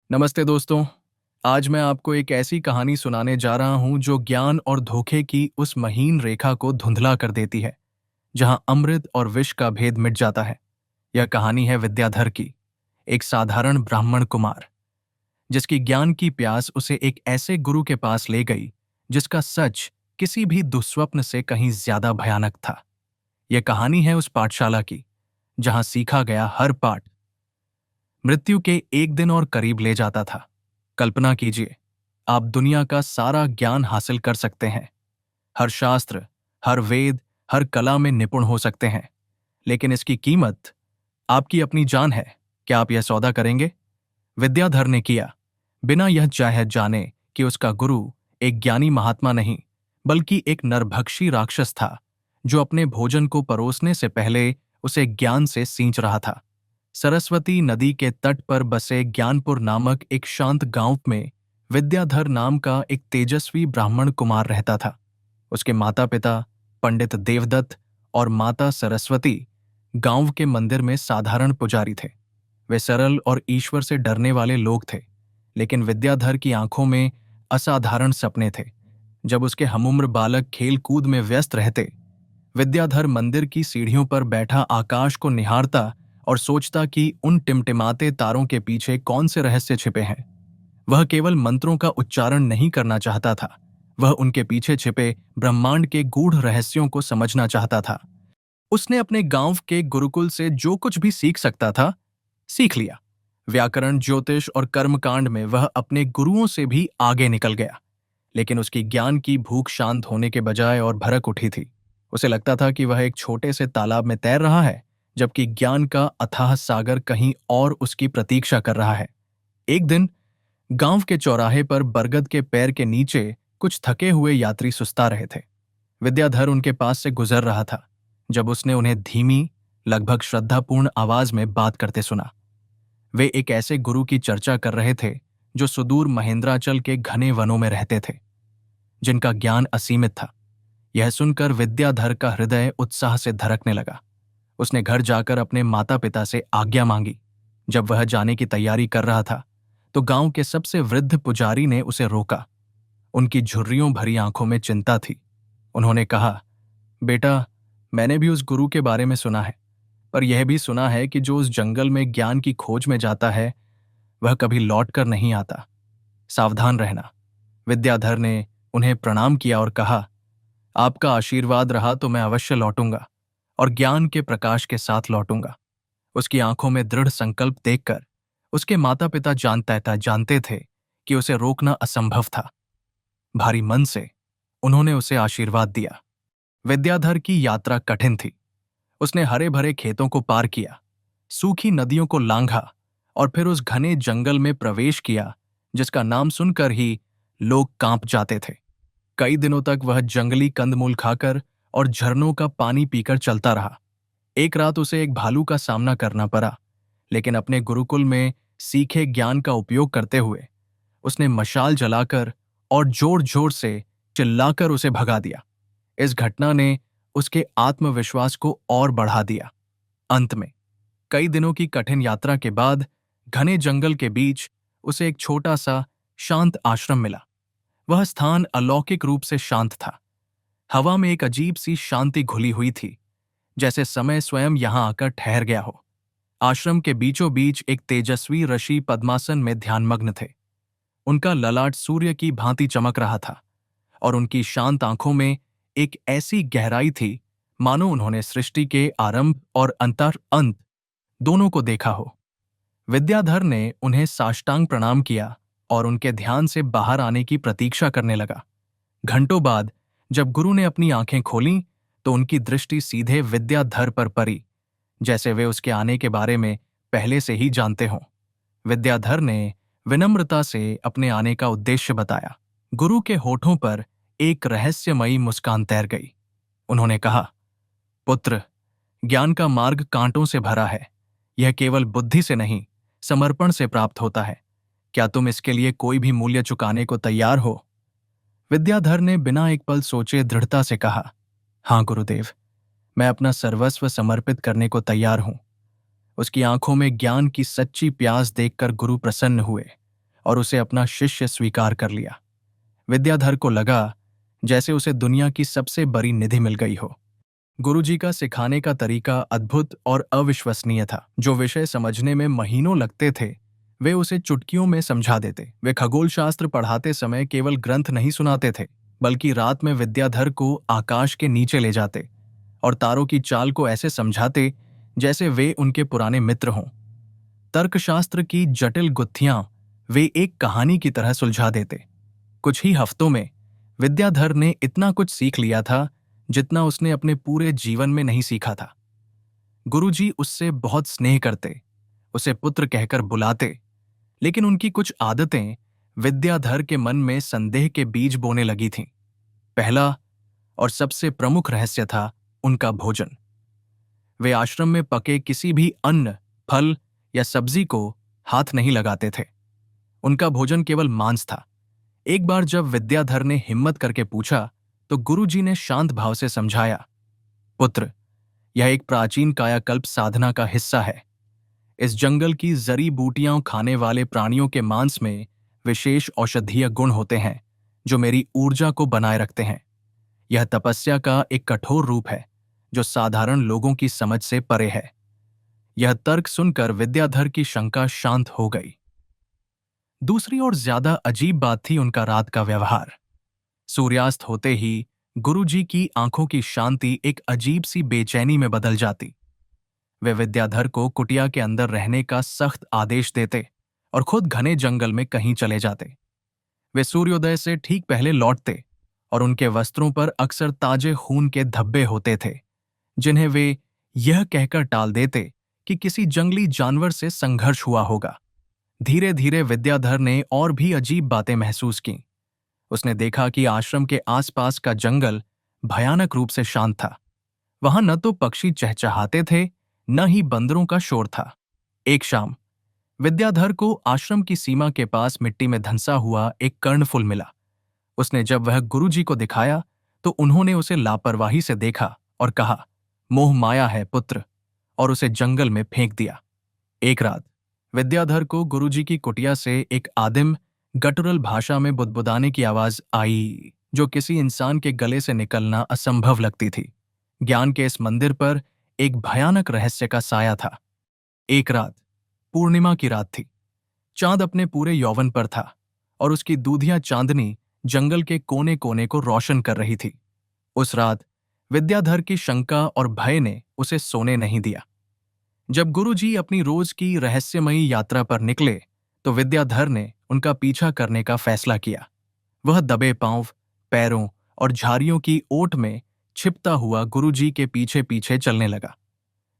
नमस्ते दोस्तों। आज मैं आपको एक ऐसी कहानी सुनाने जा रहा हूं जो ज्ञान और धोखे की उस महीन रेखा को धुंधला कर देती है जहां अमृत और विष का भेद मिट जाता है। यह कहानी है विद्याधर की, एक साधारण ब्राह्मण कुमार जिसकी ज्ञान की प्यास उसे एक ऐसे गुरु के पास ले गई जिसका सच किसी भी दुस्वप्न से कहीं ज्यादा भयानक था। यह कहानी है उस पाठशाला की जहां सीखा गया हर पाठ मृत्यु के एक दिन और करीब ले जाता था। कल्पना कीजिए, आप दुनिया का सारा ज्ञान हासिल कर सकते हैं, हर शास्त्र, हर वेद, हर कला में निपुण हो सकते हैं, लेकिन इसकी कीमत आपकी अपनी जान है। क्या आप यह सौदा करेंगे? विद्याधर ने किया, बिना यह चाहे जाने कि उसका गुरु एक ज्ञानी महात्मा नहीं, बल्कि एक नरभक्षी राक्षस था जो अपने भोजन को परोसने से पहले उसे ज्ञान से सींच रहा था। सरस्वती नदी के तट पर बसे ज्ञानपुर नामक एक शांत गांव में विद्याधर नाम का एक तेजस्वी ब्राह्मण कुमार रहता था। उसके माता पिता पंडित देवदत्त और माता सरस्वती गांव के मंदिर में साधारण पुजारी थे। वे सरल और ईश्वर से डरने वाले लोग थे, लेकिन विद्याधर की आंखों में असाधारण सपने थे। जब उसके हमउम्र बालक खेल कूद में व्यस्त रहते, विद्याधर मंदिर की सीढ़ियों पर बैठा आकाश को निहारता और सोचता कि उन टिमटिमाते तारों के पीछे कौन से रहस्य छिपे हैं। वह केवल मंत्रों का उच्चारण नहीं करना चाहता था, वह उनके पीछे छिपे ब्रह्मांड के गूढ़ रहस्यों को समझना चाहता था। उसने अपने गांव के गुरुकुल से जो कुछ भी सीख सकता था, सीख लिया। व्याकरण, ज्योतिष और कर्मकांड में वह अपने गुरुओं से भी आगे निकल गया, लेकिन उसकी ज्ञान की भूख शांत होने के बजाय और भड़क उठी थी। उसे लगता था कि वह एक छोटे से तालाब में तैर रहा है, जबकि ज्ञान का अथाह सागर कहीं और उसकी प्रतीक्षा कर रहा है। एक दिन गांव के चौराहे पर बरगद के पेड़ के नीचे कुछ थके हुए यात्री सुस्ता रहे थे। विद्याधर उनके पास से गुजर रहा था जब उसने उन्हें धीमी, लगभग श्रद्धापूर्ण आवाज में बात करते सुना। वे एक ऐसे गुरु की चर्चा कर रहे थे जो सुदूर महेंद्राचल के घने वनों में रहते थे, जिनका ज्ञान असीमित था। यह सुनकर विद्याधर का हृदय उत्साह से धड़कने लगा। उसने घर जाकर अपने माता पिता से आज्ञा मांगी। जब वह जाने की तैयारी कर रहा था तो गांव के सबसे वृद्ध पुजारी ने उसे रोका। उनकी झुर्रियों भरी आंखों में चिंता थी। उन्होंने कहा, बेटा, मैंने भी उस गुरु के बारे में सुना है, पर यह भी सुना है कि जो उस जंगल में ज्ञान की खोज में जाता है वह कभी लौट कर नहीं आता। सावधान रहना। विद्याधर ने उन्हें प्रणाम किया और कहा, आपका आशीर्वाद रहा तो मैं अवश्य लौटूंगा और ज्ञान के प्रकाश के साथ लौटूंगा। उसकी आंखों में दृढ़ संकल्प देखकर उसके माता पिता जानते थे कि उसे रोकना असंभव था। भारी मन से उन्होंने उसे आशीर्वाद दिया। विद्याधर की यात्रा कठिन थी। उसने हरे भरे खेतों को पार किया, सूखी नदियों को लांघा और फिर उस घने जंगल में प्रवेश किया जिसका नाम सुनकर ही लोग कांप जाते थे। कई दिनों तक वह जंगली कंदमूल खाकर और झरनों का पानी पीकर चलता रहा। एक रात उसे एक भालू का सामना करना पड़ा, लेकिन अपने गुरुकुल में सीखे ज्ञान का उपयोग करते हुए उसने मशाल जलाकर और जोर जोर से चिल्लाकर उसे भगा दिया। इस घटना ने उसके आत्मविश्वास को और बढ़ा दिया। अंत में कई दिनों की कठिन यात्रा के बाद घने जंगल के बीच उसे एक छोटा सा शांत आश्रम मिला। वह स्थान अलौकिक रूप से शांत था। हवा में एक अजीब सी शांति घुली हुई थी, जैसे समय स्वयं यहां आकर ठहर गया हो। आश्रम के बीचों बीच एक तेजस्वी ऋषि पद्मासन में ध्यानमग्न थे। उनका ललाट सूर्य की भांति चमक रहा था और उनकी शांत आंखों में एक ऐसी गहराई थी मानो उन्होंने सृष्टि के आरंभ और अंत दोनों को देखा हो। विद्याधर ने उन्हें साष्टांग प्रणाम किया और उनके ध्यान से बाहर आने की प्रतीक्षा करने लगा। घंटों बाद जब गुरु ने अपनी आंखें खोलीं तो उनकी दृष्टि सीधे विद्याधर पर पड़ी, जैसे वे उसके आने के बारे में पहले से ही जानते हों। विद्याधर ने विनम्रता से अपने आने का उद्देश्य बताया। गुरु के होठों पर एक रहस्यमयी मुस्कान तैर गई। उन्होंने कहा, पुत्र, ज्ञान का मार्ग कांटों से भरा है। यह केवल बुद्धि से नहीं, समर्पण से प्राप्त होता है। क्या तुम इसके लिए कोई भी मूल्य चुकाने को तैयार हो? विद्याधर ने बिना एक पल सोचे दृढ़ता से कहा, हाँ गुरुदेव, मैं अपना सर्वस्व समर्पित करने को तैयार हूं। उसकी आंखों में ज्ञान की सच्ची प्यास देखकर गुरु प्रसन्न हुए और उसे अपना शिष्य स्वीकार कर लिया। विद्याधर को लगा जैसे उसे दुनिया की सबसे बड़ी निधि मिल गई हो। गुरुजी का सिखाने का तरीका अद्भुत और अविश्वसनीय था। जो विषय समझने में महीनों लगते थे, वे उसे चुटकियों में समझा देते। वे खगोल शास्त्र पढ़ाते समय केवल ग्रंथ नहीं सुनाते थे, बल्कि रात में विद्याधर को आकाश के नीचे ले जाते और तारों की चाल को ऐसे समझाते जैसे वे उनके पुराने मित्र हों। तर्कशास्त्र की जटिल गुत्थियां वे एक कहानी की तरह सुलझा देते। कुछ ही हफ्तों में विद्याधर ने इतना कुछ सीख लिया था जितना उसने अपने पूरे जीवन में नहीं सीखा था। गुरुजी उससे बहुत स्नेह करते, उसे पुत्र कहकर बुलाते, लेकिन उनकी कुछ आदतें विद्याधर के मन में संदेह के बीज बोने लगी थीं। पहला और सबसे प्रमुख रहस्य था उनका भोजन। वे आश्रम में पके किसी भी अन्न, फल या सब्जी को हाथ नहीं लगाते थे। उनका भोजन केवल मांस था। एक बार जब विद्याधर ने हिम्मत करके पूछा, तो गुरुजी ने शांत भाव से समझाया, पुत्र, यह एक प्राचीन कायाकल्प साधना का हिस्सा है। इस जंगल की जड़ी बूटियां खाने वाले प्राणियों के मांस में विशेष औषधीय गुण होते हैं जो मेरी ऊर्जा को बनाए रखते हैं। यह तपस्या का एक कठोर रूप है जो साधारण लोगों की समझ से परे है। यह तर्क सुनकर विद्याधर की शंका शांत हो गई। दूसरी और ज्यादा अजीब बात थी उनका रात का व्यवहार। सूर्यास्त होते ही गुरुजी की आंखों की शांति एक अजीब सी बेचैनी में बदल जाती। वे विद्याधर को कुटिया के अंदर रहने का सख्त आदेश देते और खुद घने जंगल में कहीं चले जाते। वे सूर्योदय से ठीक पहले लौटते और उनके वस्त्रों पर अक्सर ताजे खून के धब्बे होते थे, जिन्हें वे यह कहकर टाल देते कि किसी जंगली जानवर से संघर्ष हुआ होगा। धीरे धीरे विद्याधर ने और भी अजीब बातें महसूस कीं। उसने देखा कि आश्रम के आसपास का जंगल भयानक रूप से शांत था। वहां न तो पक्षी चहचहाते थे, न ही बंदरों का शोर था। एक शाम विद्याधर को आश्रम की सीमा के पास मिट्टी में धंसा हुआ एक कर्णफूल मिला। उसने जब वह गुरुजी को दिखाया तो उन्होंने उसे लापरवाही से देखा और कहा, मोह माया है पुत्र, और उसे जंगल में फेंक दिया। एक रात विद्याधर को गुरुजी की कुटिया से एक आदिम गटुरल भाषा में बुदबुदाने की आवाज आई, जो किसी इंसान के गले से निकलना असंभव लगती थी। ज्ञान के इस मंदिर पर एक भयानक रहस्य का साया था। एक रात पूर्णिमा की रात थी। चांद अपने पूरे यौवन पर था और उसकी दूधिया चांदनी जंगल के कोने कोने को रोशन कर रही थी। उस रात विद्याधर की शंका और भय ने उसे सोने नहीं दिया। जब गुरुजी अपनी रोज की रहस्यमयी यात्रा पर निकले तो विद्याधर ने उनका पीछा करने का फैसला किया। वह दबे पांव, पैरों और झाड़ियों की ओट में छिपता हुआ गुरुजी के पीछे पीछे चलने लगा।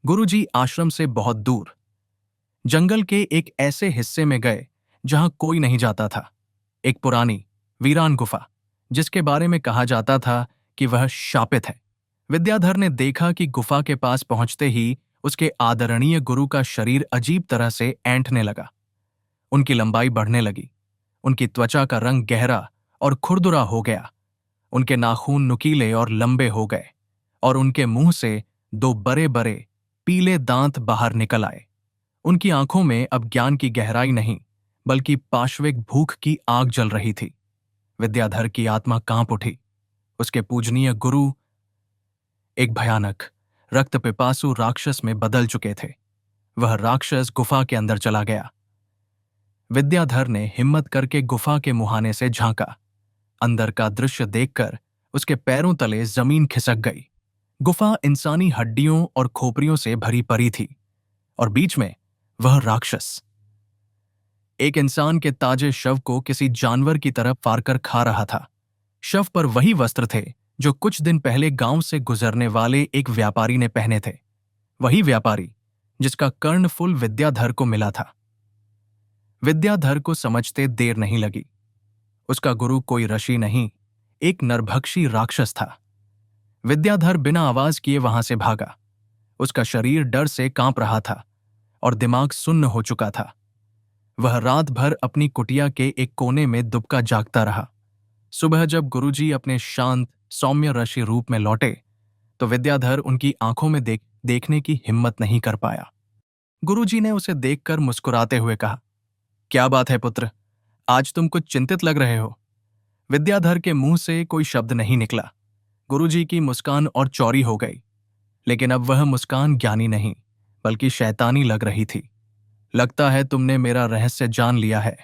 गुरुजी आश्रम से बहुत दूर जंगल के एक ऐसे हिस्से में गए जहां कोई नहीं जाता था। एक पुरानी वीरान गुफा, जिसके बारे में कहा जाता था कि वह शापित है। विद्याधर ने देखा कि गुफा के पास पहुंचते ही उसके आदरणीय गुरु का शरीर अजीब तरह से ऐंठने लगा। उनकी लंबाई बढ़ने लगी, उनकी त्वचा का रंग गहरा और खुरदुरा हो गया, उनके नाखून नुकीले और लंबे हो गए और उनके मुंह से दो बड़े बड़े पीले दांत बाहर निकल आए। उनकी आंखों में अब ज्ञान की गहराई नहीं, बल्कि पाशविक भूख की आग जल रही थी। विद्याधर की आत्मा कांप उठी। उसके पूजनीय गुरु एक भयानक रक्त पिपासु राक्षस में बदल चुके थे। वह राक्षस गुफा के अंदर चला गया। विद्याधर ने हिम्मत करके गुफा के मुहाने से झांका। अंदर का दृश्य देखकर उसके पैरों तले जमीन खिसक गई। गुफा इंसानी हड्डियों और खोपड़ियों से भरी पड़ी थी और बीच में वह राक्षस एक इंसान के ताजे शव को किसी जानवर की तरह फाड़कर खा रहा था। शव पर वही वस्त्र थे जो कुछ दिन पहले गांव से गुजरने वाले एक व्यापारी ने पहने थे। वही व्यापारी जिसका कर्णफूल विद्याधर को मिला था। विद्याधर को समझते देर नहीं लगी। उसका गुरु कोई ऋषि नहीं, एक नरभक्षी राक्षस था। विद्याधर बिना आवाज किए वहां से भागा। उसका शरीर डर से कांप रहा था और दिमाग सुन्न हो चुका था। वह रात भर अपनी कुटिया के एक कोने में दुबका जागता रहा। सुबह जब गुरुजी अपने शांत सौम्य ऋषि रूप में लौटे तो विद्याधर उनकी आंखों में देखने की हिम्मत नहीं कर पाया। गुरुजी ने उसे देखकर मुस्कुराते हुए कहा, क्या बात है पुत्र, आज तुम कुछ चिंतित लग रहे हो। विद्याधर के मुंह से कोई शब्द नहीं निकला। गुरुजी की मुस्कान और चौड़ी हो गई, लेकिन अब वह मुस्कान ज्ञानी नहीं बल्कि शैतानी लग रही थी। लगता है तुमने मेरा रहस्य जान लिया है।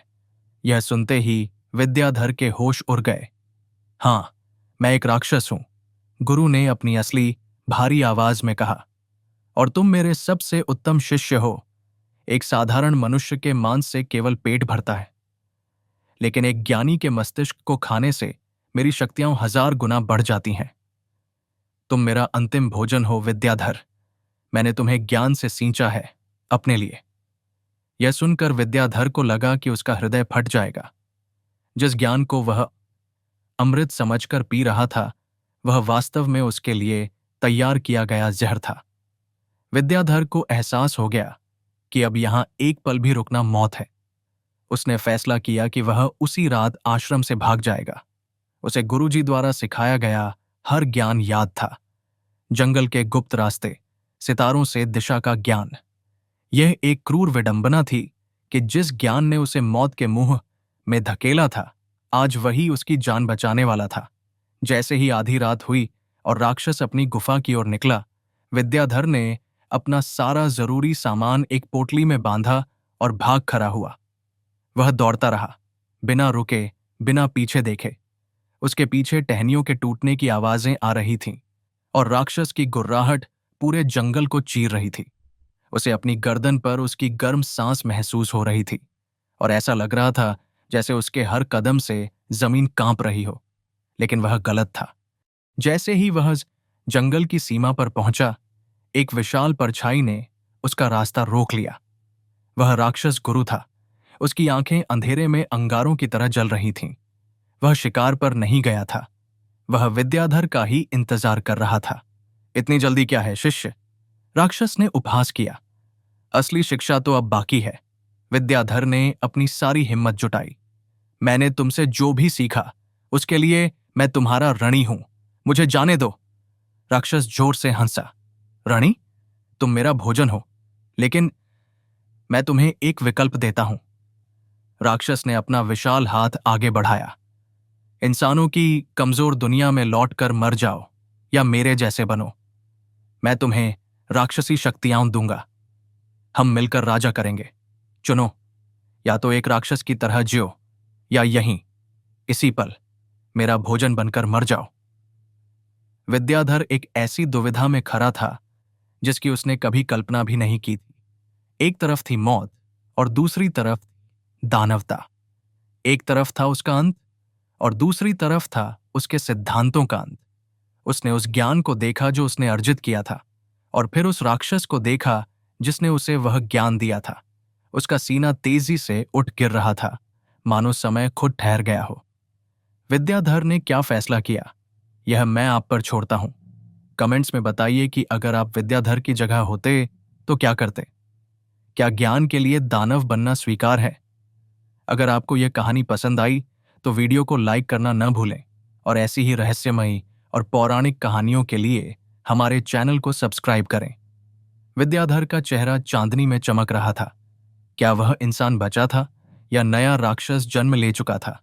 यह सुनते ही विद्याधर के होश उड़ गए। हाँ, मैं एक राक्षस हूं, गुरु ने अपनी असली भारी आवाज में कहा। और तुम मेरे सबसे उत्तम शिष्य हो। एक साधारण मनुष्य के मांस से केवल पेट भरता है, लेकिन एक ज्ञानी के मस्तिष्क को खाने से मेरी शक्तियां 1000 गुना बढ़ जाती हैं। तुम मेरा अंतिम भोजन हो विद्याधर। मैंने तुम्हें ज्ञान से सींचा है, अपने लिए। यह सुनकर विद्याधर को लगा कि उसका हृदय फट जाएगा। जिस ज्ञान को वह अमृत समझकर पी रहा था, वह वास्तव में उसके लिए तैयार किया गया जहर था। विद्याधर को एहसास हो गया कि अब यहां एक पल भी रुकना मौत है। उसने फैसला किया कि वह उसी रात आश्रम से भाग जाएगा। उसे गुरुजी द्वारा सिखाया गया हर ज्ञान याद था। जंगल के गुप्त रास्ते, सितारों से दिशा का ज्ञान। यह एक क्रूर विडंबना थी कि जिस ज्ञान ने उसे मौत के मुंह में धकेला था, आज वही उसकी जान बचाने वाला था। जैसे ही आधी रात हुई और राक्षस अपनी गुफा की ओर निकला, विद्याधर ने अपना सारा जरूरी सामान एक पोटली में बांधा और भाग खड़ा हुआ। वह दौड़ता रहा, बिना रुके, बिना पीछे देखे। उसके पीछे टहनियों के टूटने की आवाजें आ रही थीं और राक्षस की गुर्राहट पूरे जंगल को चीर रही थी। उसे अपनी गर्दन पर उसकी गर्म सांस महसूस हो रही थी और ऐसा लग रहा था जैसे उसके हर कदम से जमीन कांप रही हो। लेकिन वह गलत था। जैसे ही वह जंगल की सीमा पर पहुंचा, एक विशाल परछाई ने उसका रास्ता रोक लिया। वह राक्षस गुरु था। उसकी आंखें अंधेरे में अंगारों की तरह जल रही थीं। वह शिकार पर नहीं गया था, वह विद्याधर का ही इंतजार कर रहा था। इतनी जल्दी क्या है शिष्य? राक्षस ने उपहास किया। असली शिक्षा तो अब बाकी है। विद्याधर ने अपनी सारी हिम्मत जुटाई। मैंने तुमसे जो भी सीखा, उसके लिए मैं तुम्हारा ऋणी हूं। मुझे जाने दो। राक्षस जोर से हंसा। ऋणी? तुम मेरा भोजन हो, लेकिन मैं तुम्हें एक विकल्प देता हूं। राक्षस ने अपना विशाल हाथ आगे बढ़ाया। इंसानों की कमजोर दुनिया में लौटकर मर जाओ या मेरे जैसे बनो। मैं तुम्हें राक्षसी शक्तियां दूंगा। हम मिलकर राजा करेंगे। चुनो, या तो एक राक्षस की तरह जियो या यहीं इसी पल मेरा भोजन बनकर मर जाओ। विद्याधर एक ऐसी दुविधा में खड़ा था जिसकी उसने कभी कल्पना भी नहीं की थी। एक तरफ थी मौत और दूसरी तरफ दानवता। एक तरफ था उसका अंत और दूसरी तरफ था उसके सिद्धांतों का अंत। उसने उस ज्ञान को देखा जो उसने अर्जित किया था, और फिर उस राक्षस को देखा जिसने उसे वह ज्ञान दिया था। उसका सीना तेजी से उठ गिर रहा था, मानो समय खुद ठहर गया हो। विद्याधर ने क्या फैसला किया, यह मैं आप पर छोड़ता हूं। कमेंट्स में बताइए कि अगर आप विद्याधर की जगह होते तो क्या करते। क्या ज्ञान के लिए दानव बनना स्वीकार है? अगर आपको यह कहानी पसंद आई तो वीडियो को लाइक करना न भूलें और ऐसी ही रहस्यमयी और पौराणिक कहानियों के लिए हमारे चैनल को सब्सक्राइब करें। विद्याधर का चेहरा चांदनी में चमक रहा था। क्या वह इंसान बचा था या नया राक्षस जन्म ले चुका था?